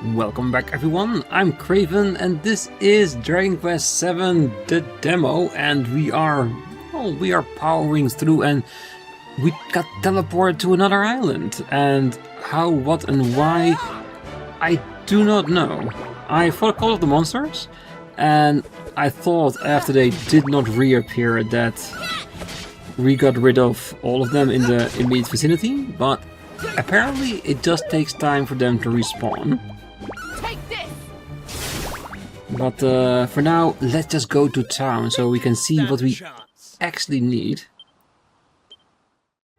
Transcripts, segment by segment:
Welcome back everyone, I'm Craven and this is Dragon Quest VII, the demo, and we are powering through and we got teleported to another island. And how, what and why, I do not know. I fought a couple of the monsters and I thought after they did not reappear that we got rid of all of them in the immediate vicinity, but apparently it just takes time for them to respawn. But for now, let's just go to town so we can see what we actually need.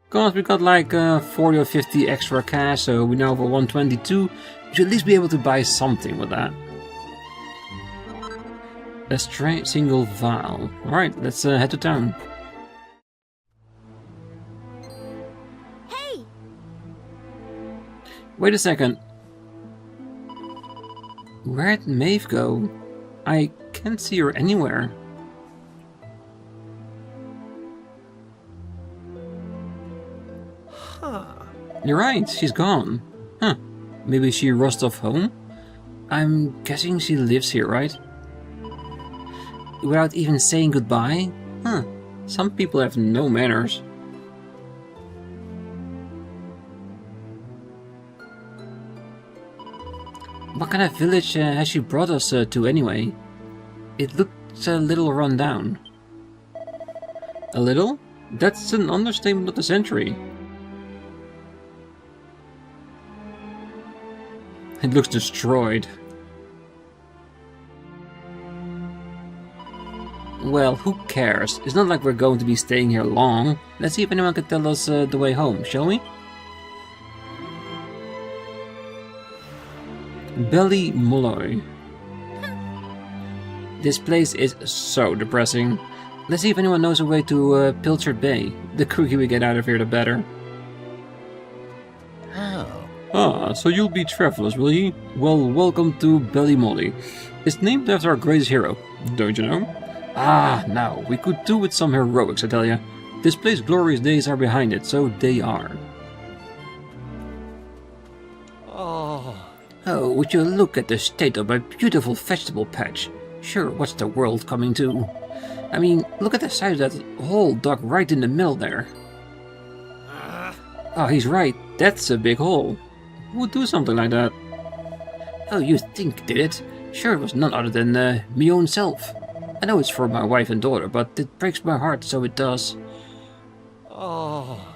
Because we got like 40 or 50 extra cash, so we now have 122. We should at least be able to buy something with that. A straight single vial. Alright, let's head to town. Hey! Wait a second. Where'd Maeve go? I can't see her anywhere. Huh. You're right, she's gone. Huh. Maybe she rushed off home? I'm guessing she lives here, right? Without even saying goodbye? Huh. Some people have no manners. What kind of village has she brought us to anyway? It looks a little run down. A little? That's an understatement of the century. It looks destroyed. Well, who cares? It's not like we're going to be staying here long. Let's see if anyone can tell us the way home, shall we? Belly Molloy. This place is so depressing. Let's see if anyone knows a way to Pilchard Bay. The quicker we get out of here, the better. Oh. Ah, so you'll be travelers, will ye? Well, welcome to Belly Molly. It's named after our greatest hero, don't you know? Ah, now, we could do with some heroics, I tell ya. This place's glorious days are behind it, so they are. Oh, would you look at the state of my beautiful vegetable patch? Sure, what's the world coming to? I mean, look at the size of that hole dug right in the middle there. Oh, he's right. That's a big hole. Who would do something like that? Oh, you think did it? Sure, it was none other than me own self. I know it's for my wife and daughter, but it breaks my heart, so it does. Oh.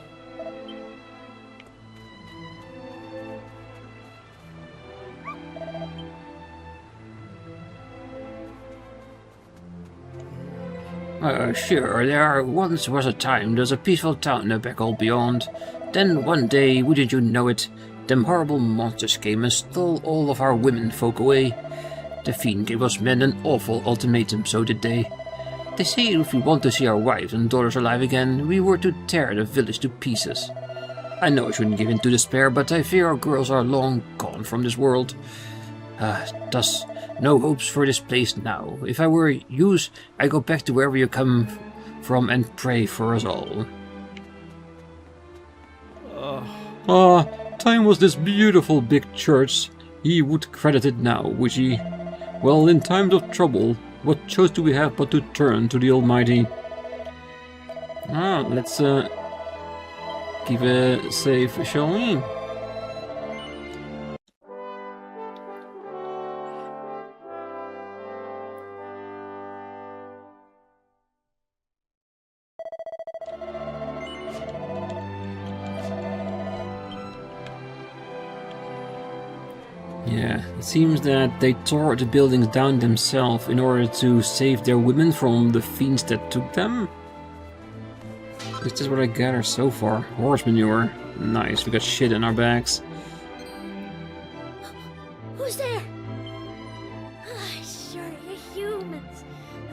Sure, once was a time, there's a peaceful town back all beyond. Then one day, wouldn't you know it, them horrible monsters came and stole all of our women folk away. The fiend gave us men an awful ultimatum, so did they. They say if we want to see our wives and daughters alive again, we were to tear the village to pieces. I know I shouldn't give in to despair, but I fear our girls are long gone from this world. Thus, no hopes for this place now. If I were yous, I'd go back to wherever you come from and pray for us all. Time was this beautiful big church. He would credit it now, would he? Well, in times of trouble, what choice do we have but to turn to the Almighty? Let's keep it safe, shall we? Yeah, it seems that they tore the buildings down themselves in order to save their women from the fiends that took them. This is what I gather so far. Horse manure. Nice, we got shit in our backs. Who's there? Sure, you're humans.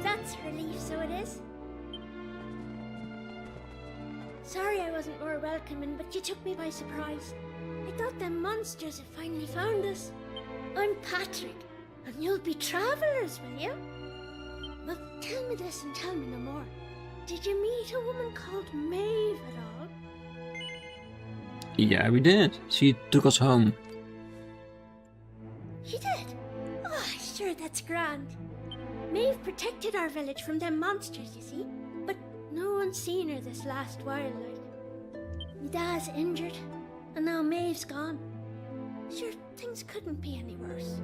That's a relief, so it is. Sorry I wasn't more welcoming, but you took me by surprise. I thought them monsters had finally found us. I'm Patrick, and you'll be travelers, will you? Well, tell me this and tell me no more. Did you meet a woman called Maeve at all? Yeah, we did. She took us home. He did? Oh, sure, that's grand. Maeve protected our village from them monsters, you see. But no one's seen her this last while, like. Me dad's injured, and now Maeve's gone. Sure, things couldn't be any worse.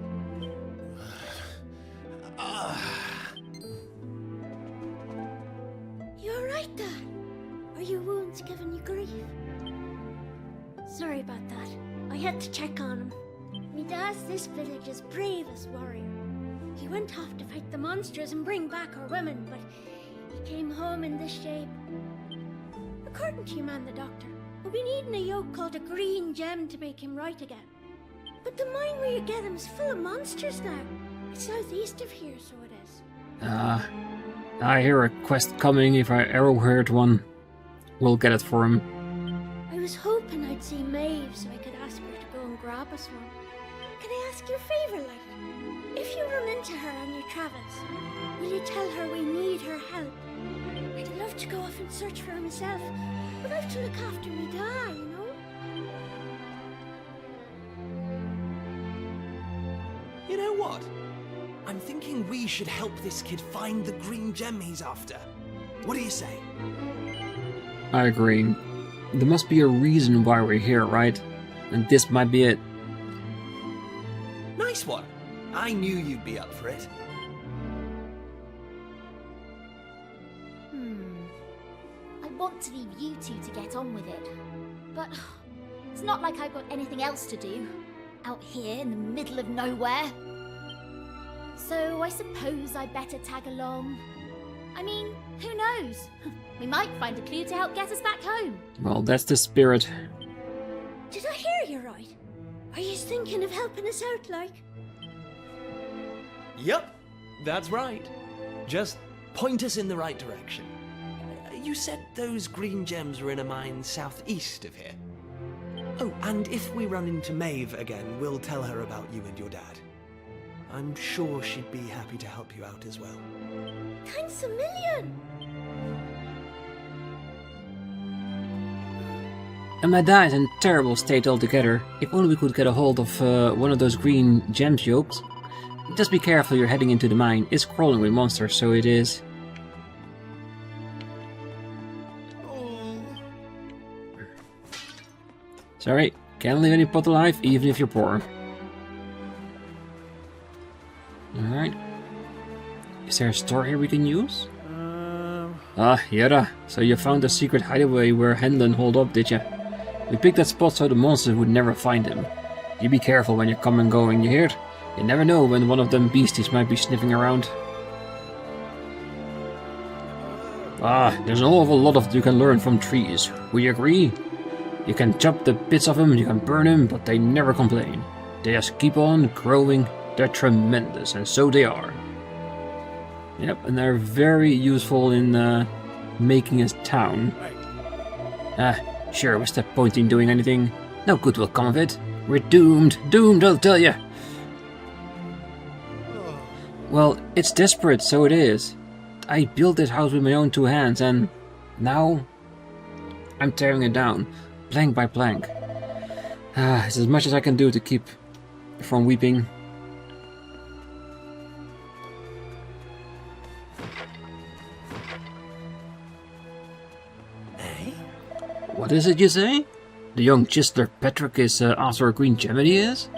You alright, Dad? Are your wounds giving you grief? Sorry about that. I had to check on him. Me dad's this village's bravest warrior. He went off to fight the monsters and bring back our women, but he came home in this shape. According to your man, the doctor, we'll be needing a yoke called a green gem to make him right again. But the mine where you get him is full of monsters now. It's southeast of here, so it is. I hear a quest coming. If I ever heard one, we'll get it for him. I was hoping I'd see Maeve so I could ask her to go and grab us one. Can I ask you a favour, like? If you run into her on your travels, will you tell her we need her help? I'd love to go off and search for her myself, but I have to look after me dad, you know? You know what? I'm thinking we should help this kid find the green gem he's after. What do you say? I agree. There must be a reason why we're here, right? And this might be it. Nice one. I knew you'd be up for it. I want to leave you two to get on with it. But it's not like I've got anything else to do. Out here in the middle of nowhere. So I suppose I better tag along. I mean, who knows? We might find a clue to help get us back home. Well, that's the spirit. Did I hear you right? Are you thinking of helping us out, like? Yep, that's right. Just point us in the right direction. You said those green gems were in a mine southeast of here. Oh, and if we run into Maeve again, we'll tell her about you and your dad. I'm sure she'd be happy to help you out as well. Thanks a million! And my dad is in terrible state altogether. If only we could get a hold of one of those green gems yokes. Just be careful, you're heading into the mine. It's crawling with monsters, so it is. Sorry, can't leave any pot alive, even if you're poor. Alright. Is there a store here we can use? Ah, Yera. So you found a secret hideaway where Hendon holed up, did ya? We picked that spot so the monsters would never find him. You be careful when you come and going, you hear? You never know when one of them beasties might be sniffing around. Ah, there's an awful lot of you can learn from trees. Would you agree? You can chop the bits of them, you can burn them, but they never complain. They just keep on growing. They're tremendous, and so they are. Yep, and they're very useful in making a town. Sure, what's the point in doing anything? No good will come of it. We're doomed. Doomed, I'll tell you. Well, it's desperate, so it is. I built this house with my own two hands, and now I'm tearing it down, plank by plank. It's as much as I can do to keep from weeping. What is it you say? The young Chisler Patrick is after a green gem, he is?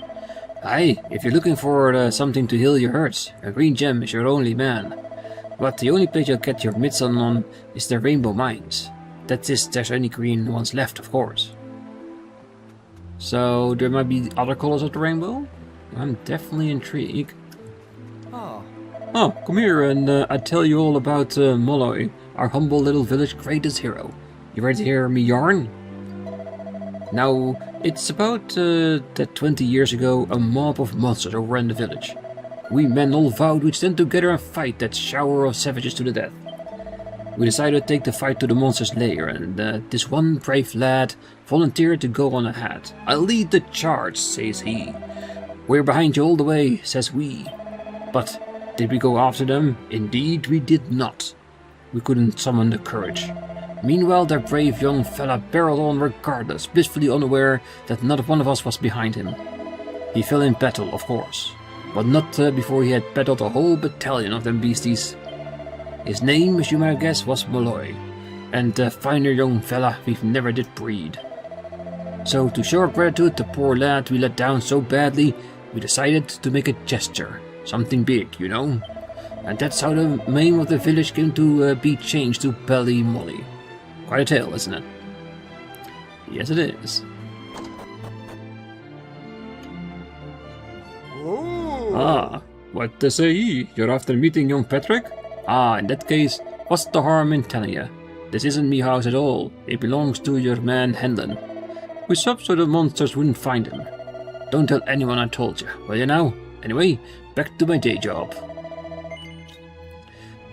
Aye, if you're looking for something to heal your hurts, a green gem is your only man. But the only place you'll get your mitts on is the Rainbow Mines. That is, there's any green ones left, of course. So, there might be other colors of the rainbow? I'm definitely intrigued. Oh, come here and I'll tell you all about Molloy, our humble little village greatest hero. You ready to hear me yarn? Now, it's about that 20 years ago a mob of monsters overran the village. We men all vowed we'd stand together and fight that shower of savages to the death. We decided to take the fight to the monster's lair, and this one brave lad volunteered to go on ahead. "I'll lead the charge," says he. "We're behind you all the way," says we. But did we go after them? Indeed we did not. We couldn't summon the courage. Meanwhile, that brave young fella barreled on regardless, blissfully unaware that not one of us was behind him. He fell in battle, of course. but not before he had battled a whole battalion of them beasties. His name, as you might guess, was Malloy, and a finer young fella we've never did breed. So to show our gratitude to poor lad we let down so badly, we decided to make a gesture, something big, you know. And that's how the name of the village came to be changed to Ballymolly. Quite a tale, isn't it? Yes, it is. Ah, what to say? You're after meeting young Patrick? Ah, in that case, what's the harm in telling you? This isn't me house at all. It belongs to your man Henlon. We swapped so the monsters wouldn't find him. Don't tell anyone I told you, will you now? Anyway, back to my day job.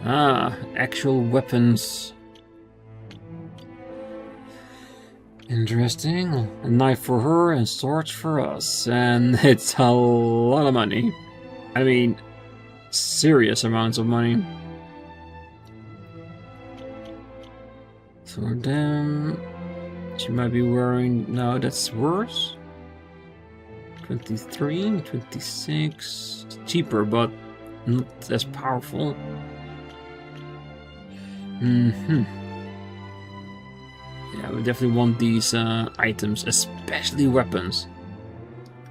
Ah, actual weapons. Interesting. A knife for her and swords for us. And it's a lot of money. I mean, serious amounts of money. For them, she might be wearing... No, that's worse. 23, 26. It's cheaper, but not as powerful. Yeah, we definitely want these items, especially weapons.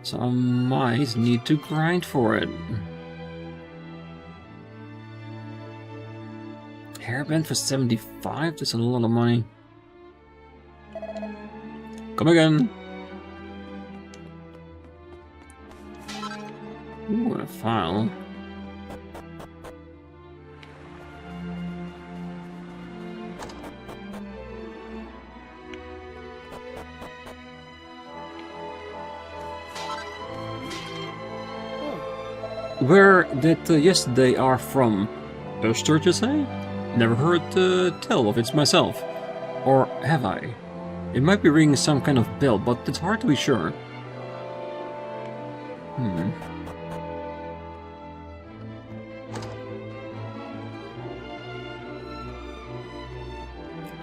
So I might need to grind for it. Hairband for 75? That's a lot of money. Come again! Ooh, a file. Where did yesterday are from? Estard, you say? Never heard tell of it myself. Or have I? It might be ringing some kind of bell, but it's hard to be sure.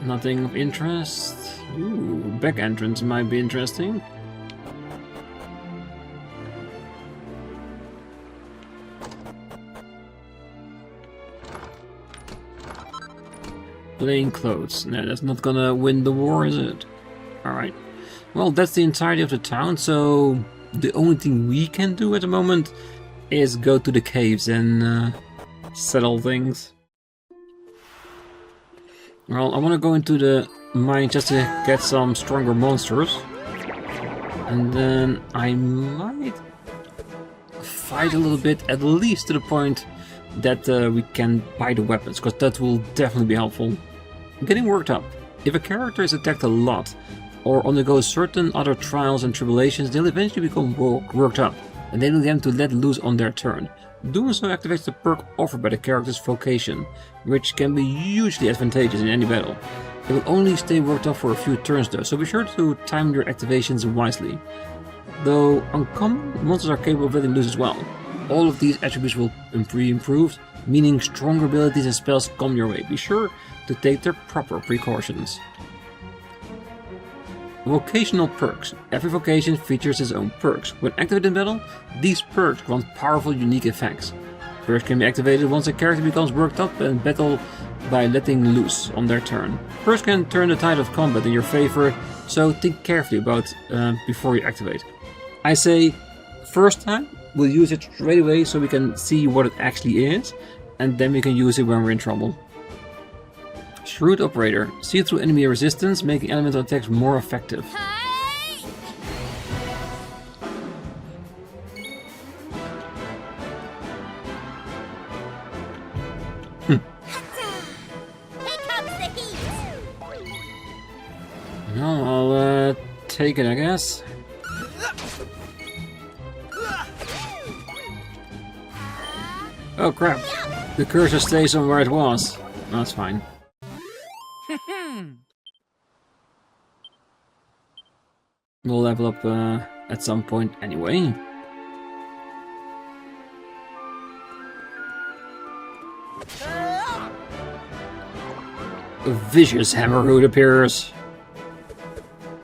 Nothing of interest. Ooh, back entrance might be interesting. Plain clothes. No, that's not gonna win the war, is it? Alright. Well, that's the entirety of the town, so the only thing we can do at the moment is go to the caves and settle things. Well, I want to go into the mine just to get some stronger monsters. And then I might fight a little bit, at least to the point that we can buy the weapons, because that will definitely be helpful. I'm getting worked up. If a character is attacked a lot, or undergoes certain other trials and tribulations, they'll eventually become worked up, enabling them to let loose on their turn. Doing so activates the perk offered by the character's vocation, which can be hugely advantageous in any battle. It will only stay worked up for a few turns though, so be sure to time your activations wisely. Though uncommon, monsters are capable of letting loose as well. All of these attributes will be improved, meaning stronger abilities and spells come your way. Be sure to take their proper precautions. Vocational perks. Every vocation features its own perks. When activated in battle, these perks grant powerful, unique effects. Perks can be activated once a character becomes worked up in battle by letting loose on their turn. Perks can turn the tide of combat in your favor, so think carefully about before you activate. I say, first time, we'll use it straight away so we can see what it actually is, and then we can use it when we're in trouble. Shrewd Operator. See through enemy resistance, making elemental attacks more effective. Here comes the heat. No, I'll take it, I guess. Oh crap! The cursor stays on where it was. That's fine. We'll level up at some point anyway. A vicious hammerhood appears.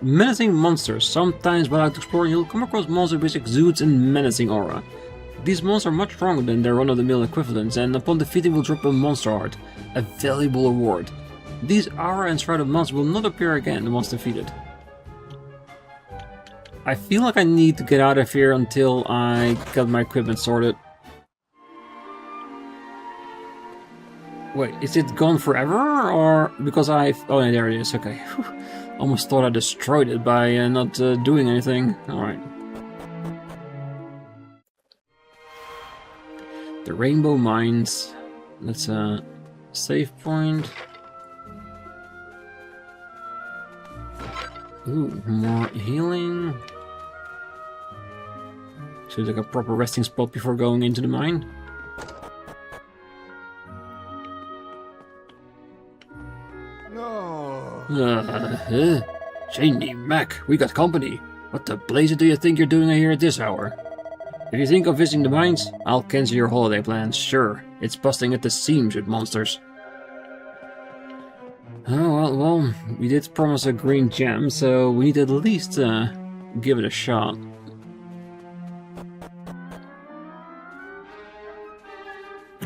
Menacing monsters. Sometimes while out exploring you'll come across monsters which exudes a menacing aura. These monsters are much stronger than their run-of-the-mill equivalents, and upon defeating will drop a monster heart, a valuable reward. These aura and shrouded monsters will not appear again once defeated. I feel like I need to get out of here until I got my equipment sorted. Wait, is it gone forever, or because I've... Oh, yeah, there it is, okay. Almost thought I destroyed it by not doing anything. Alright. The Rainbow Mines. That's a save point. Ooh, more healing. So it's like a proper resting spot before going into the mine. Shiny Mac, we got company. What the blazer do you think you're doing here at this hour? If you think of visiting the mines, I'll cancel your holiday plans. Sure, it's busting at the seams with monsters. Oh, well, we did promise a green gem, so we need to at least give it a shot.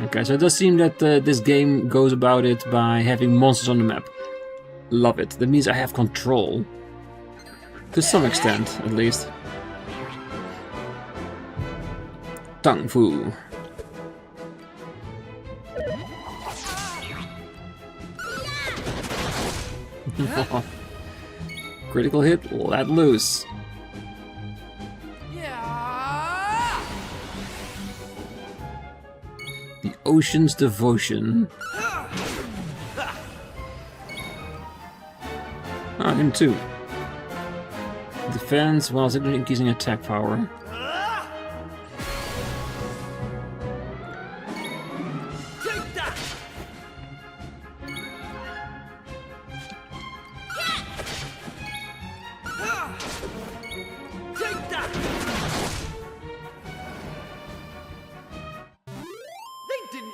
Okay, so it does seem that this game goes about it by having monsters on the map. Love it. That means I have control. To some extent, at least. Tang Fu. Critical hit, let loose. The Ocean's Devotion. Ah, him too. Defense while increasing attack power.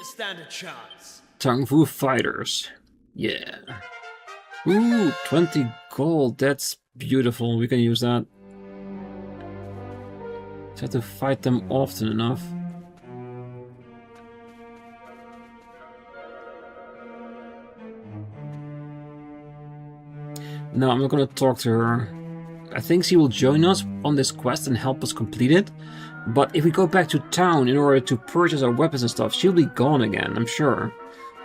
Stand a chance. Tang Fu Fighters. Yeah. Ooh, 20 gold. That's beautiful. We can use that. Just have to fight them often enough. No, I'm not gonna talk to her. I think she will join us on this quest and help us complete it. But if we go back to town in order to purchase our weapons and stuff, she'll be gone again, I'm sure.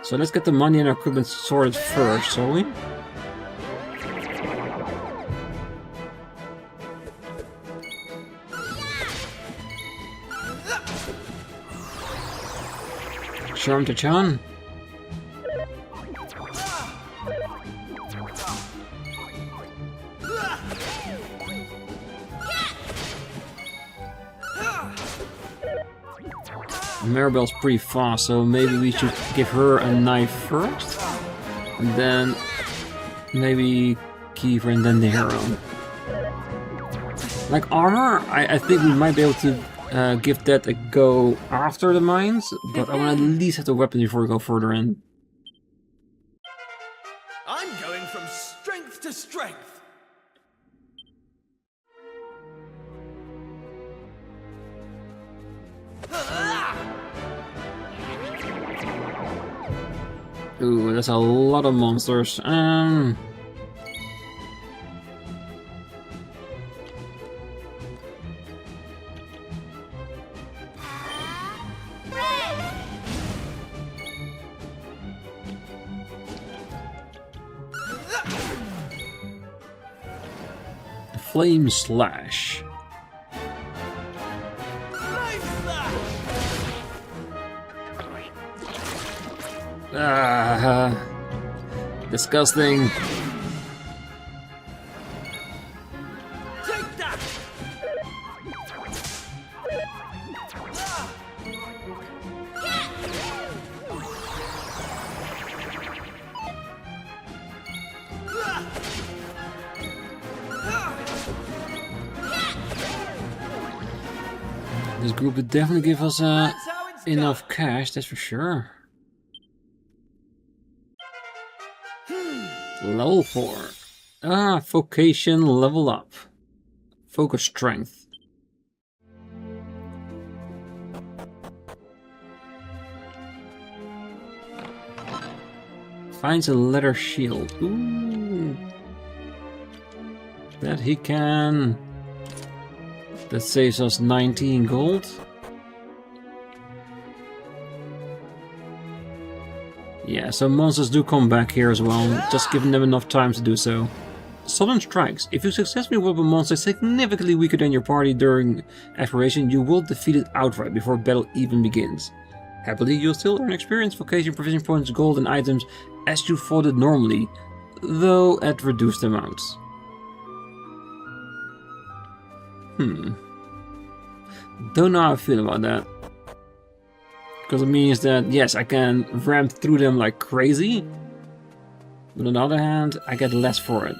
So let's get the money and our equipment sorted first, shall we? Charm to Chan. Maribel's pretty fast, so maybe we should give her a knife first, and then maybe Kiefer and then the arrow. Like armor, I think we might be able to give that a go after the mines, but I want to at least have the weapon before we go further in. I'm going from strength to strength. Ooh, that's a lot of monsters. Flame Slash. Disgusting. Take that. This group would definitely give us enough cash, that's for sure. Level 4. Ah, vocation level up. Focus strength. Finds a leather shield. Ooh. That he can. That saves us 19 gold. Yeah, so monsters do come back here as well, just giving them enough time to do so. Sudden strikes. If you successfully whip a monster significantly weaker than your party during exploration, you will defeat it outright before battle even begins. Happily, you'll still earn experience, vocation, provision points, gold and items as you fought it normally, though at reduced amounts. Don't know how I feel about that. Because it means that, yes, I can ramp through them like crazy, but on the other hand, I get less for it.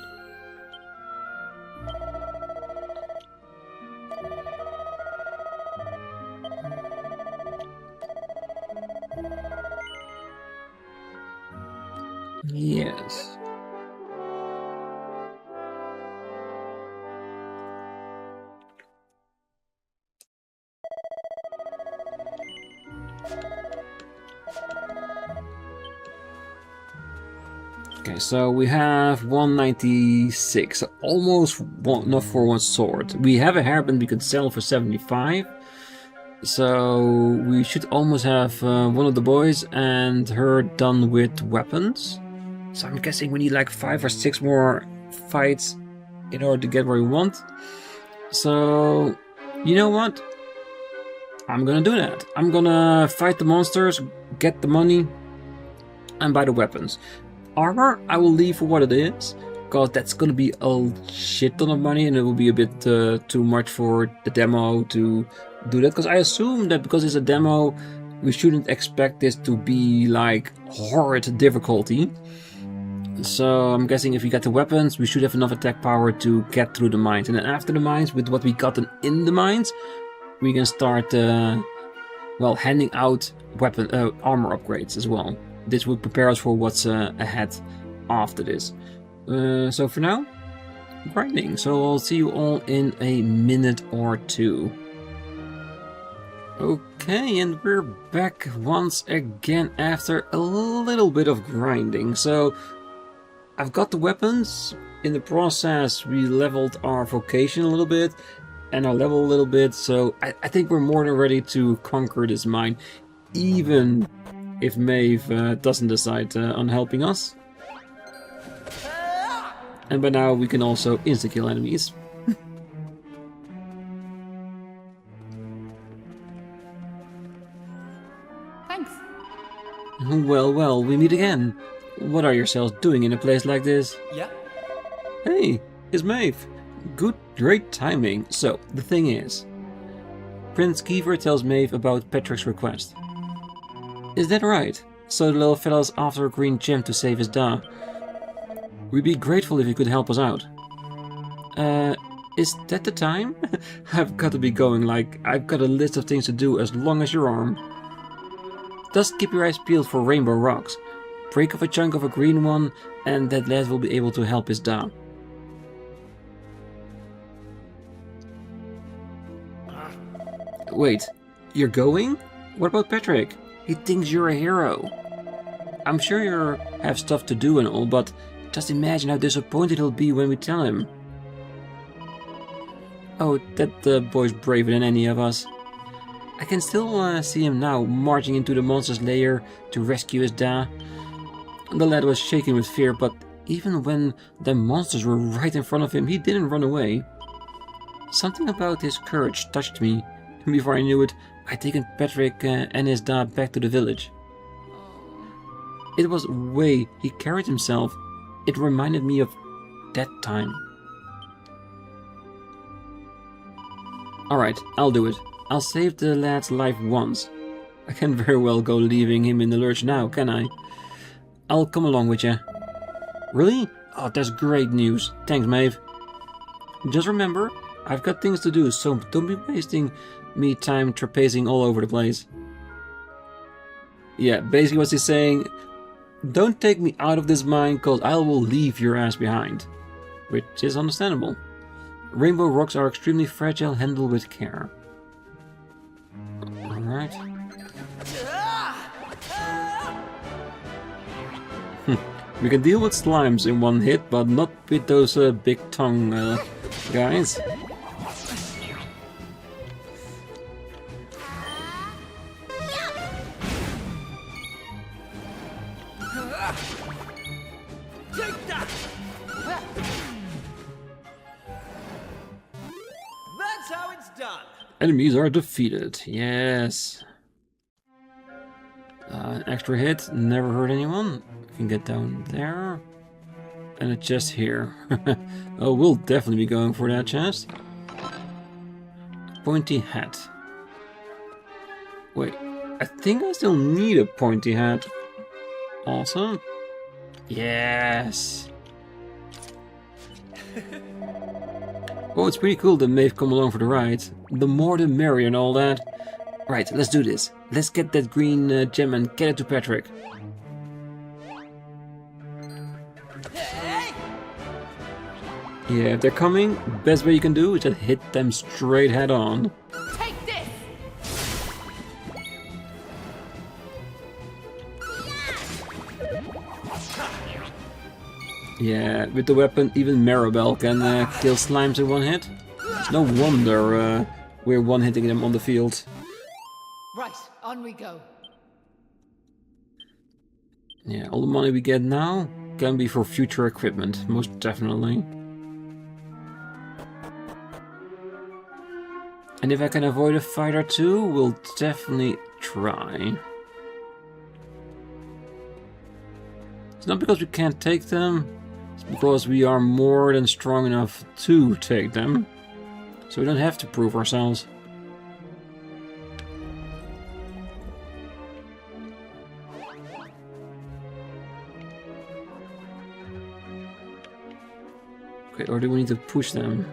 Yes. Okay, so we have 196, almost enough for one sword. We have a hairband we could sell for 75, so we should almost have one of the boys and her done with weapons. So I'm guessing we need like 5 or 6 more fights in order to get where we want. So, you know what? I'm gonna do that. I'm gonna fight the monsters, get the money, and buy the weapons. Armor, I will leave for what it is, because that's gonna be a shit ton of money and it will be a bit too much for the demo to do that. Because I assume that because it's a demo, we shouldn't expect this to be like horrid difficulty. So I'm guessing if we get the weapons, we should have enough attack power to get through the mines. And then after the mines, with what we gotten in the mines, we can start, well, handing out armor upgrades as well. This would prepare us for what's ahead after this. So for now, grinding. So I'll see you all in a minute or two. Okay, and we're back once again after a little bit of grinding. So I've got the weapons. In the process, we leveled our vocation a little bit and our level a little bit. So I think we're more than ready to conquer this mine, even if Maeve doesn't decide on helping us. And by now we can also insta-kill enemies. Thanks. Well, we meet again. What are yourselves doing in a place like this? Yeah? Hey, it's Maeve. Great timing. So, the thing is, Prince Kiefer tells Maeve about Patrick's request. Is that right? So the little fella's after a green gem to save his da. We'd be grateful if you could help us out. Is that the time? I've got to be going, like, I've got a list of things to do as long as your arm. Just keep your eyes peeled for rainbow rocks. Break off a chunk of a green one, and that lad will be able to help his da. Wait, you're going? What about Patrick? He thinks you're a hero. I'm sure you have stuff to do and all, but just imagine how disappointed he'll be when we tell him. Oh, that boy's braver than any of us. I can still see him now, marching into the monster's lair to rescue his da. The lad was shaking with fear, but even when the monsters were right in front of him, he didn't run away. Something about his courage touched me, and before I knew it, I'd taken Patrick and his da back to the village. It was the way he carried himself. It reminded me of that time. Alright, I'll do it. I'll save the lad's life once. I can't very well go leaving him in the lurch now, can I? I'll come along with you. Really? Oh, that's great news. Thanks, Maeve. Just remember, I've got things to do, so don't be wasting me time trapezing all over the place. Yeah, basically what he's saying, don't take me out of this mine, cause I will leave your ass behind. Which is understandable. Rainbow rocks are extremely fragile, handled with care. Alright. We can deal with slimes in one hit, but not with those big tongue guys. Take that! That's how it's done. Enemies are defeated. Yes. An extra hit, never hurt anyone. We can get down there. And a chest here. Oh, we'll definitely be going for that chest. Pointy hat. Wait, I think I still need a pointy hat. Awesome. Yes. Oh, it's pretty cool that Maeve come along for the ride. The more the merrier and all that. Right, let's do this. Let's get that green gem and get it to Patrick. Yeah, if they're coming, best way you can do is just hit them straight head on. Take this! Yeah, with the weapon, even Maribel can kill slimes in one hit. It's no wonder we're one-hitting them on the field. Right, on we go. Yeah, all the money we get now can be for future equipment, most definitely. And if I can avoid a fight or two, we'll definitely try. It's not because we can't take them, it's because we are more than strong enough to take them. So we don't have to prove ourselves. Okay, or do we need to push them?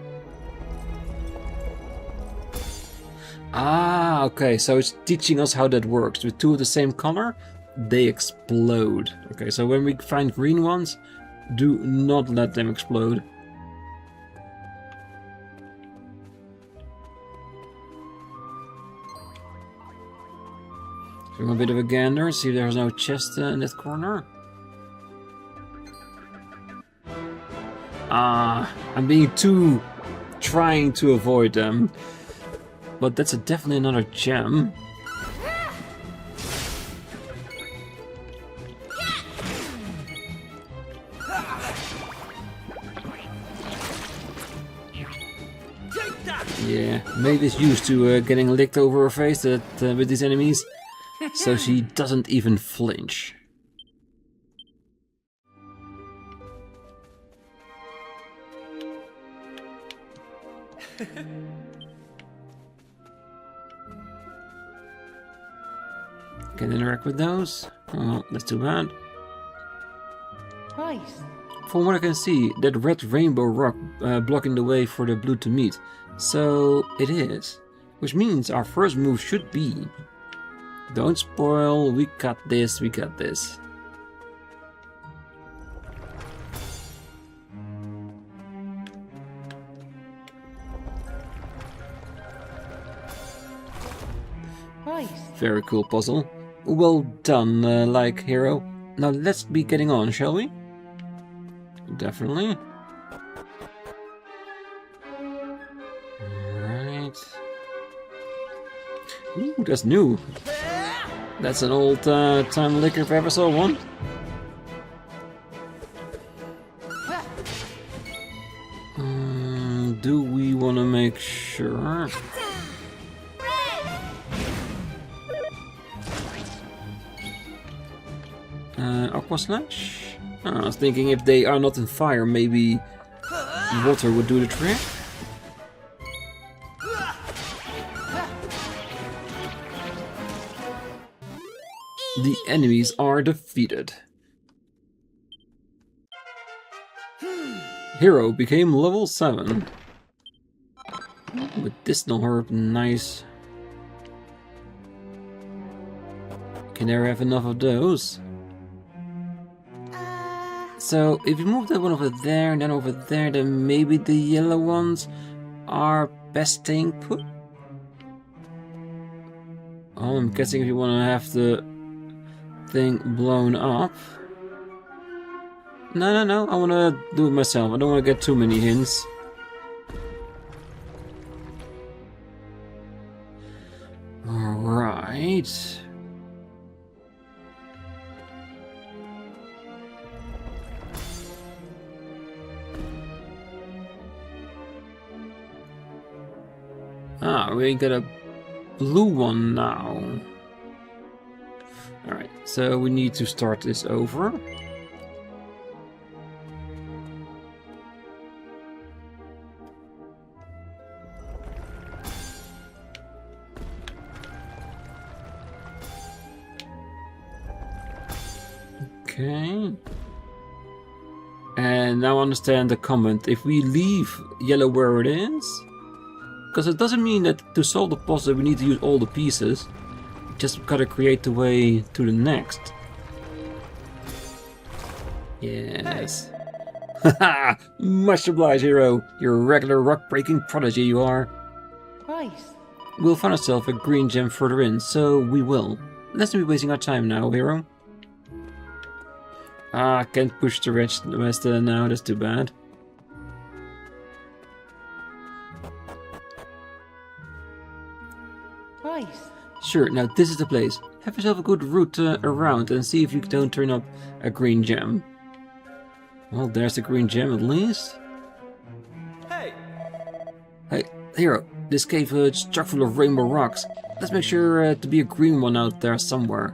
Ah, okay, so it's teaching us how that works. With two of the same color, they explode. Okay, so when we find green ones, do not let them explode. So a bit of a gander, see if there's no chest in that corner. Ah, I'm being trying to avoid them. But that's definitely another gem. Yeah, Maeve is used to getting licked over her face with these enemies, so she doesn't even flinch. Can interact with those? Oh, that's too bad. Right. From what I can see, that red rainbow rock blocking the way for the blue to meet. So it is. Which means our first move should be... Don't spoil, we got this, we got this. Right. Very cool puzzle. Well done, like hero. Now let's be getting on, shall we? Definitely. Alright. Ooh, that's new. That's an old time liquor if I ever saw one. Do we want to make sure? Aqua Slash? I was thinking if they are not in fire, maybe water would do the trick. The enemies are defeated. Hero became level 7. Medicinal herb, nice. Can never have enough of those. So, if you move that one over there and then over there, then maybe the yellow ones are best staying put? Oh, I'm guessing if you want to have the thing blown up. No. I want to do it myself. I don't want to get too many hints. Alright. Ah, we got a blue one now. Alright, so we need to start this over. Okay. And now I understand the comment. If we leave yellow where it is, because it doesn't mean that to solve the puzzle we need to use all the pieces. Just gotta create the way to the next. Yes. Haha! Much obliged, hero. You're a regular rock-breaking prodigy, you are. Right. We'll find ourselves a green gem further in, so we will. Let's not be wasting our time now, hero. Ah, I can't push the rest now, that's too bad. Right. Sure, now this is the place. Have yourself a good route around and see if you don't turn up a green gem. Well, there's the green gem at least. Hey! Hey, hero, this cave is chock full of rainbow rocks. Let's make sure to be a green one out there somewhere.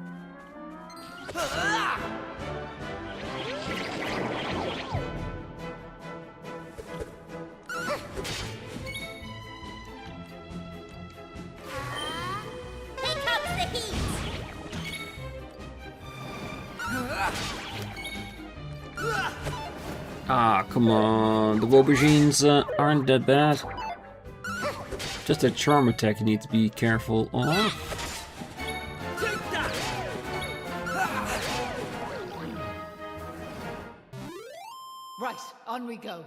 Here comes the heat! Ah, come on. The aubergines aren't that bad. Just a charm attack you need to be careful of. Right, on we go.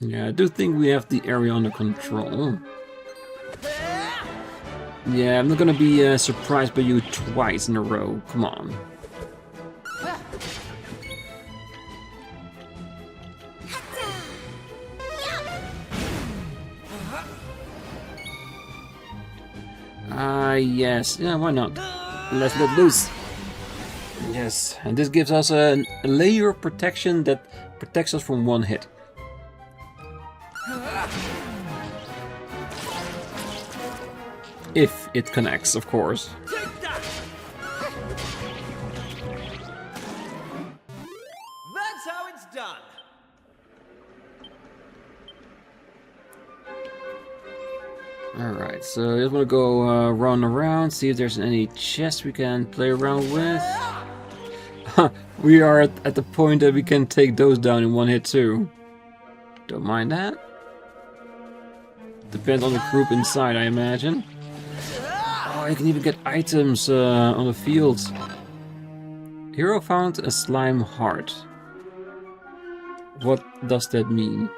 Yeah, I do think we have the area under control. Yeah, I'm not gonna be surprised by you twice in a row. Come on. Ah, yes. Yeah, why not? Let's let loose. Yes, and this gives us a layer of protection that protects us from one hit. If it connects, of course. That's how it's done. Alright, so I just want to go run around, see if there's any chests we can play around with. We are at the point that we can take those down in one hit too. Don't mind that. Depends on the group inside, I imagine. Oh, you can even get items on the field. Hero found a slime heart. What does that mean?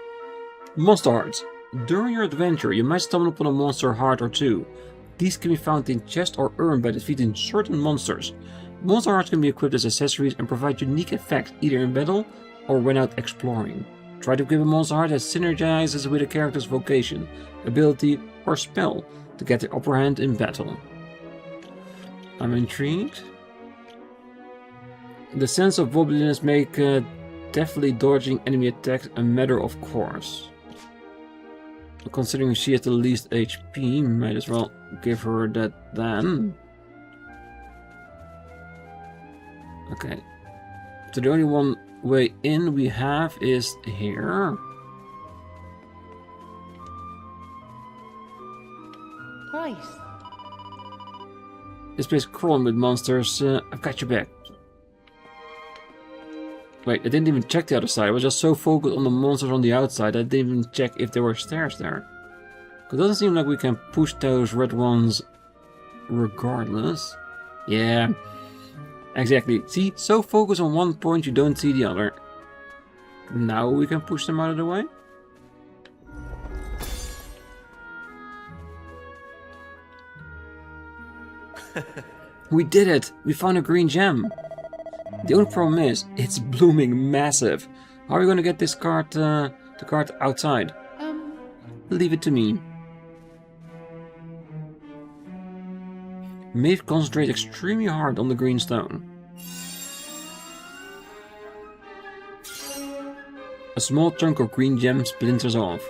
Monster hearts. During your adventure, you might stumble upon a monster heart or two. These can be found in chests or earned by defeating certain monsters. Monster hearts can be equipped as accessories and provide unique effects either in battle or when out exploring. Try to equip a monster heart that synergizes with a character's vocation, ability, or spell to get the upper hand in battle. I'm intrigued. The sense of wobbliness make definitely dodging enemy attacks a matter of course. Considering she has the least HP, might as well give her that then. Okay. So the only one way in we have is here. Right. This place crawling with monsters. I've got your back. Wait, I didn't even check the other side. I was just so focused on the monsters on the outside I didn't even check if there were stairs there. It doesn't seem like we can push those red ones regardless. Yeah, exactly. See, so focused on one point you don't see the other. Now we can push them out of the way. We did it! We found a green gem. The only problem is, it's blooming massive. How are we gonna get this cart, the cart outside? Leave it to me. Maeve concentrates extremely hard on the green stone. A small chunk of green gem splinters off.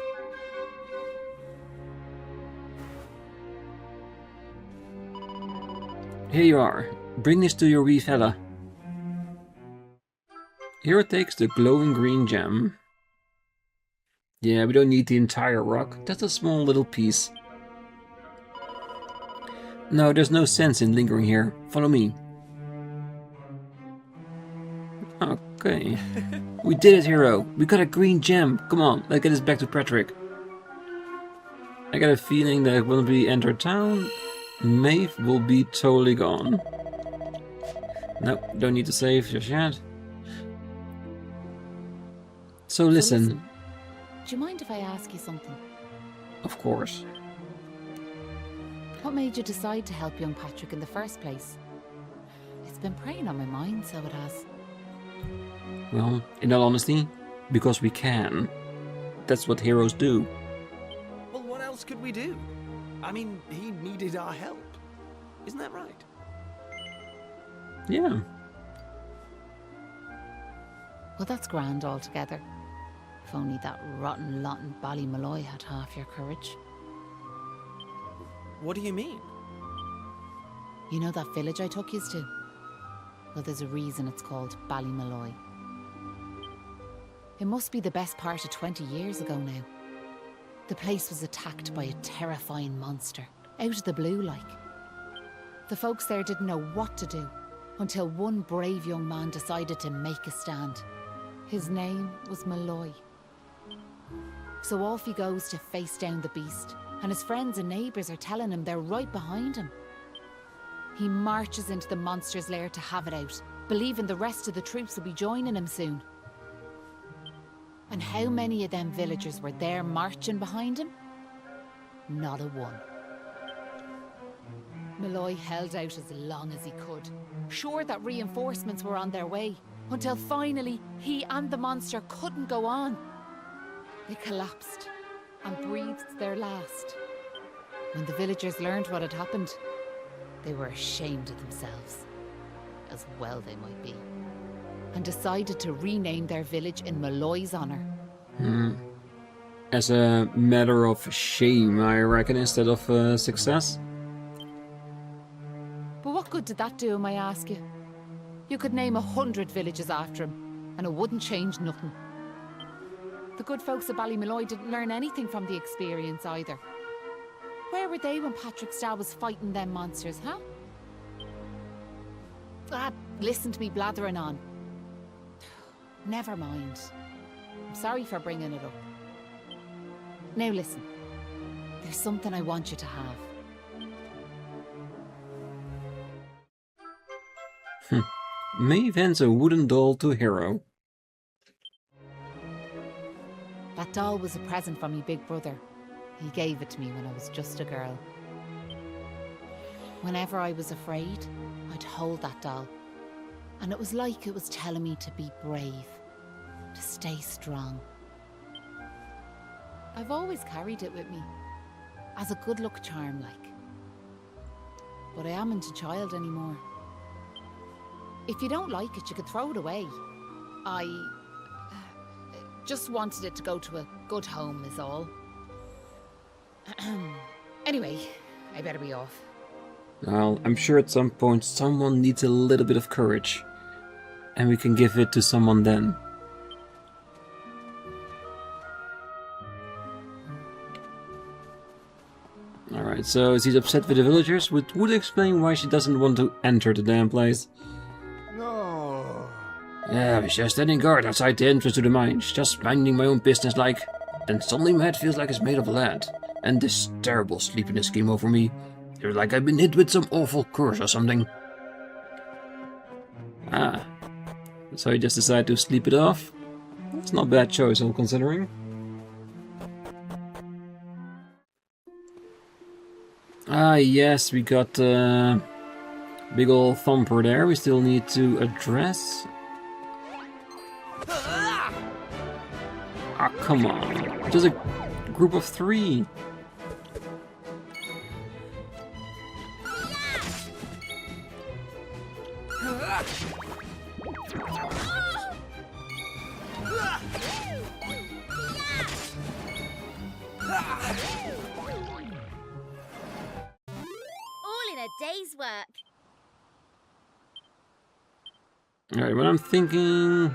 Here you are. Bring this to your wee fella. Hero takes the glowing green gem. Yeah, we don't need the entire rock, just a small little piece. No, there's no sense in lingering here. Follow me. Okay. We did it, hero. We got a green gem. Come on, let's get this back to Patrick. I got a feeling that when we enter town, Maeve will be totally gone. Nope, don't need to save just yet. So listen. Do you mind if I ask you something? Of course. What made you decide to help young Patrick in the first place? It's been preying on my mind, so it has. Well, in all honesty, because we can. That's what heroes do. Well, what else could we do? I mean, he needed our help. Isn't that right? Yeah. Well, that's grand altogether. If only that rotten lot in Ballymalloy had half your courage. What do you mean? You know that village I took yous to? Well, there's a reason it's called Ballymalloy. It must be the best part of 20 years ago now. The place was attacked by a terrifying monster, out of the blue like. The folks there didn't know what to do, until one brave young man decided to make a stand. His name was Malloy. So off he goes to face down the beast, and his friends and neighbours are telling him they're right behind him. He marches into the monster's lair to have it out, believing the rest of the troops will be joining him soon. And how many of them villagers were there marching behind him? Not a one. Malloy held out as long as he could, sure that reinforcements were on their way, until finally he and the monster couldn't go on. They collapsed and breathed their last. When the villagers learned what had happened, they were ashamed of themselves, as well they might be, and decided to rename their village in Malloy's honour. As a matter of shame, I reckon, instead of success. But what good did that do him, I ask you? You could name 100 villages after him, and it wouldn't change nothing. The good folks of Ballymalloy didn't learn anything from the experience either. Where were they when Patrick's dad was fighting them monsters, huh? Listen to me blathering on. Never mind. I'm sorry for bringing it up. Now listen. There's something I want you to have. Maeve hands a wooden doll to Hero. That doll was a present from me big brother. He gave it to me when I was just a girl. Whenever I was afraid, I'd hold that doll. And it was like it was telling me to be brave, to stay strong. I've always carried it with me, as a good luck charm like. But I amn't a child anymore. If you don't like it, you could throw it away. I just wanted it to go to a good home is all. Anyway, I better be off. Well, I'm sure at some point someone needs a little bit of courage. And we can give it to someone then. Alright, so she's upset with the villagers, which would explain why she doesn't want to enter the damn place. No. Yeah, I was just standing guard outside the entrance to the mines, just minding my own business like. Then suddenly my head feels like it's made of lead. And this terrible sleepiness came over me. It was like I'd been hit with some awful curse or something. Ah. So you just decided to sleep it off? That's not a bad choice, all considering. Ah, yes, we got Big ol' thumper there we still need to address. Ah, come on. Just a group of 3. All in a day's work. Alright, what I'm thinking...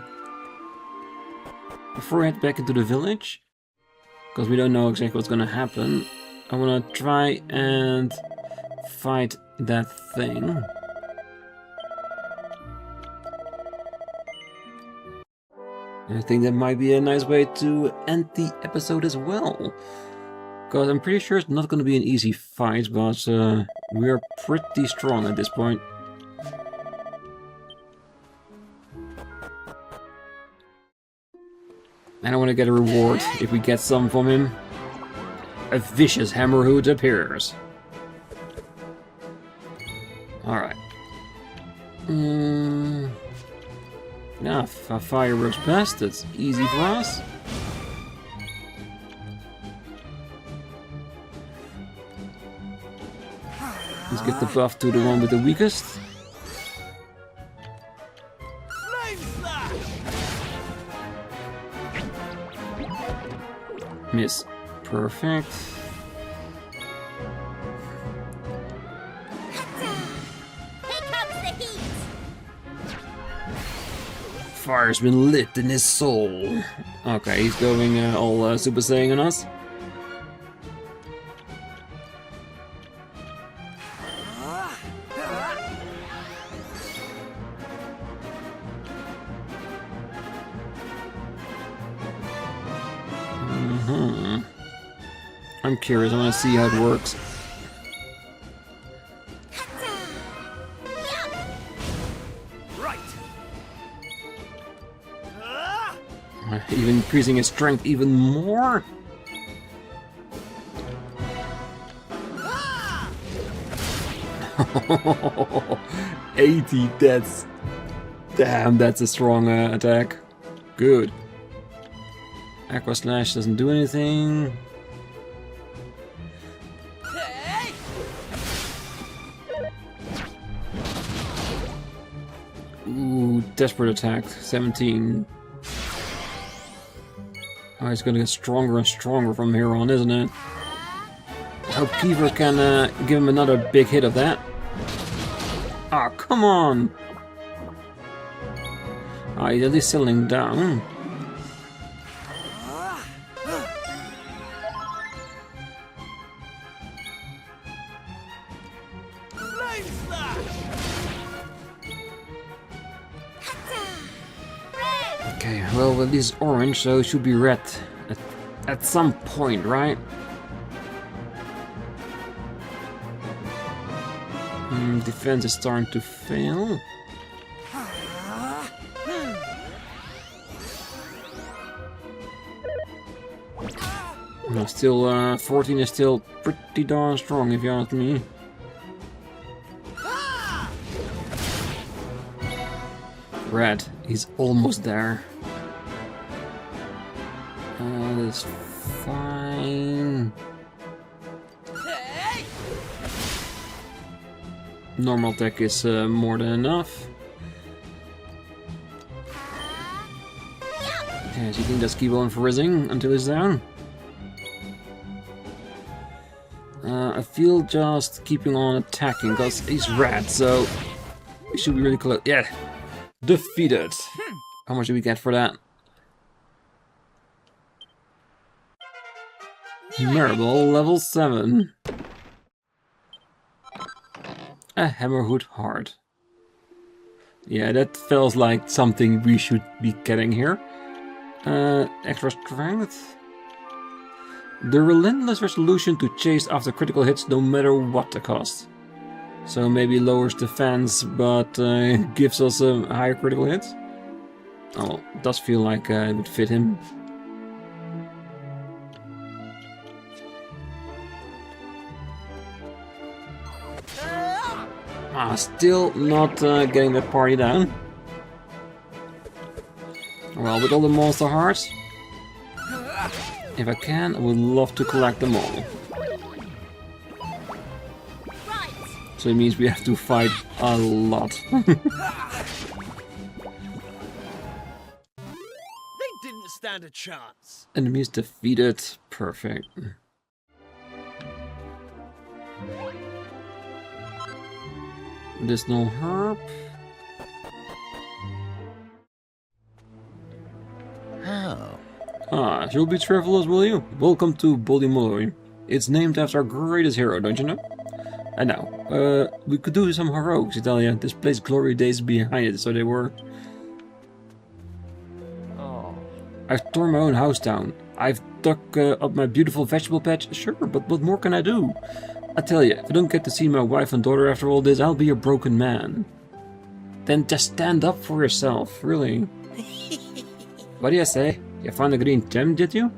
Before I head back into the village, because we don't know exactly what's gonna happen, I wanna try and fight that thing. I think that might be a nice way to end the episode as well. Because I'm pretty sure it's not gonna be an easy fight, but we're pretty strong at this point. And I want to get a reward if we get some from him. A vicious hammerhood appears. Alright. Yeah, fire works best. That's easy for us. Let's give the buff to the one with the weakest. Miss. Perfect. Here comes the heat. Fire's been lit in his soul. Okay, he's going all Super Saiyan on us. I'm curious, I want to see how it works. Even increasing his strength even more? Oh, 80, that's... Damn, that's a strong attack. Good. Aqua Slash doesn't do anything. Ooh, desperate attack, 17. Oh, it's gonna get stronger and stronger from here on, isn't it? I hope Kiefer can give him another big hit of that. Ah, come on! Ah, he's at least settling down. Okay, well, at least orange, so it should be red at some point, right? Defense is starting to fail. No, still, 14 is still pretty darn strong, if you ask me. Red, he's almost there. That's fine. Normal attack is more than enough. Yeah, so you can just keep on frizzing until he's down. I feel just keeping on attacking because he's red, so we should be really close. Yeah, defeated. How much do we get for that? Memorable level 7. A hammerhood heart. Yeah, that feels like something we should be getting here. Extra strength. The relentless resolution to chase after critical hits no matter what the cost. So maybe lowers defense, but gives us a higher critical hit. Oh, it does feel like it would fit him. Still not getting that party down. Well, with all the monster hearts, if I can, I would love to collect them all. Right. So it means we have to fight a lot. They didn't stand a chance. Enemies defeated. Perfect. Medicinal herb. Oh. You'll be travelers, will you? Welcome to Bodimoloi. It's named after our greatest hero, don't you know? And now, we could do some heroics, Italia. This place glory days behind it, so they were. Oh. I've torn my own house down. I've dug up my beautiful vegetable patch. Sure, but what more can I do? I tell you, if I don't get to see my wife and daughter after all this, I'll be a broken man. Then just stand up for yourself, really. What do you say? You found a green gem, did you?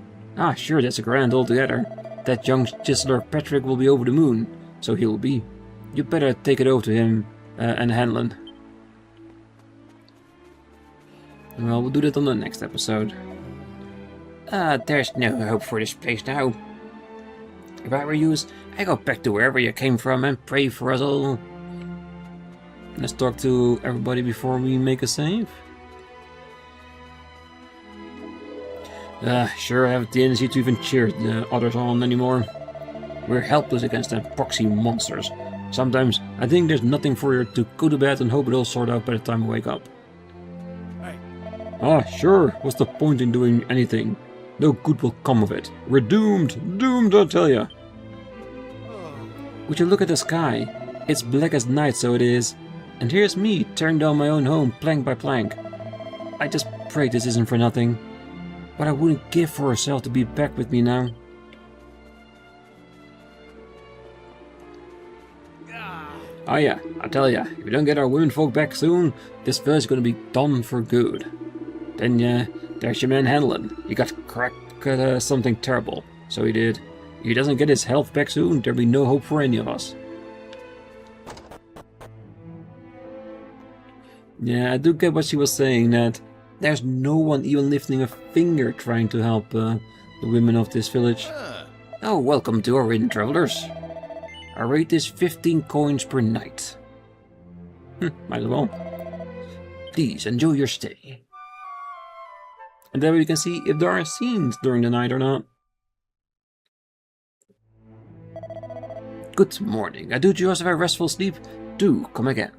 Sure, that's a grand altogether. That young chiseler Patrick will be over the moon. So he'll be. You better take it over to him and handle it. Well, we'll do that on the next episode. There's no hope for this place now. If I were you, I go back to wherever you came from and pray for us all. Let's talk to everybody before we make a save. Sure, I haven't the energy to even cheer the others on anymore. We're helpless against them proxy monsters. Sometimes I think there's nothing for you to go to bed and hope it'll sort out by the time we wake up. Hey. Sure, what's the point in doing anything? No good will come of it. We're doomed! Doomed, I tell ya! Would you look at the sky? It's black as night, so it is. And here's me, tearing down my own home, plank by plank. I just pray this isn't for nothing. What I wouldn't give for herself to be back with me now. Oh yeah, I tell ya, if we don't get our womenfolk back soon, this village's gonna be done for good. Then there's your man handling. He got cracked something terrible. So he did. If he doesn't get his health back soon, there'll be no hope for any of us. Yeah, I do get what she was saying, that there's no one even lifting a finger trying to help the women of this village. Oh, welcome to our inn, travelers. Our rate is 15 coins per night. Might as well. Please, enjoy your stay. And then we can see if there are scenes during the night or not. Good morning. I do just have a restful sleep. Do come again.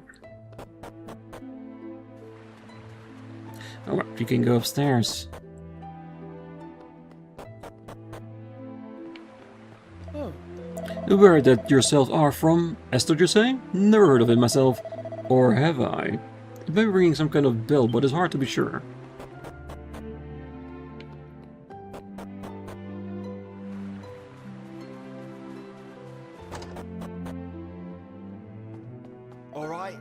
Oh, you can go upstairs. Where that yourself are from, Estard, you say? Never heard of it myself. Or have I? It may be ringing some kind of bell, but it's hard to be sure. Alright.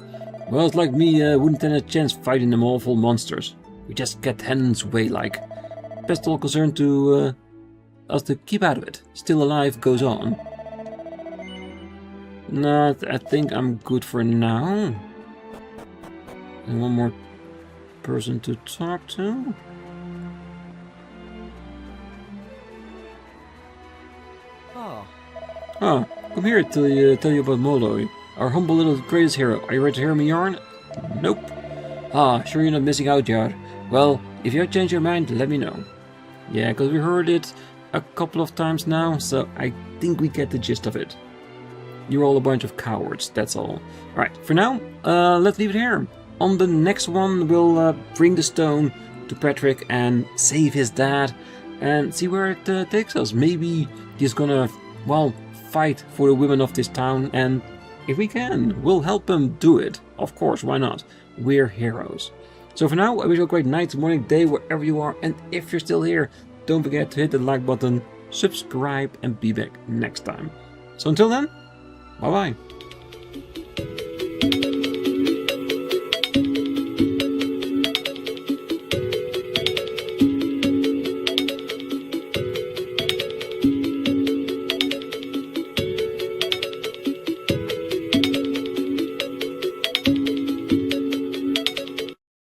Well, it's like me wouldn't stand a chance fighting them awful monsters. We just get Hennon's way like. Best all concerned to us to keep out of it. Still alive goes on. No, I think I'm good for now. And one more person to talk to. Come here to tell you about Moloi, our humble little greatest hero. Are you ready to hear me yarn? Nope. Sure you're not missing out, Yard. Well, if you change your mind, let me know. Yeah, because we heard it a couple of times now, so I think we get the gist of it. You're all a bunch of cowards, that's all. Alright, for now, let's leave it here. On the next one, we'll bring the stone to Patrick and save his dad and see where it takes us. Maybe he's gonna, well, fight for the women of this town, and if we can, we'll help him do it. Of course, why not? We're heroes. So for now, I wish you a great night, morning, day, wherever you are, and if you're still here, don't forget to hit the like button, subscribe, and be back next time. So until then, bye-bye.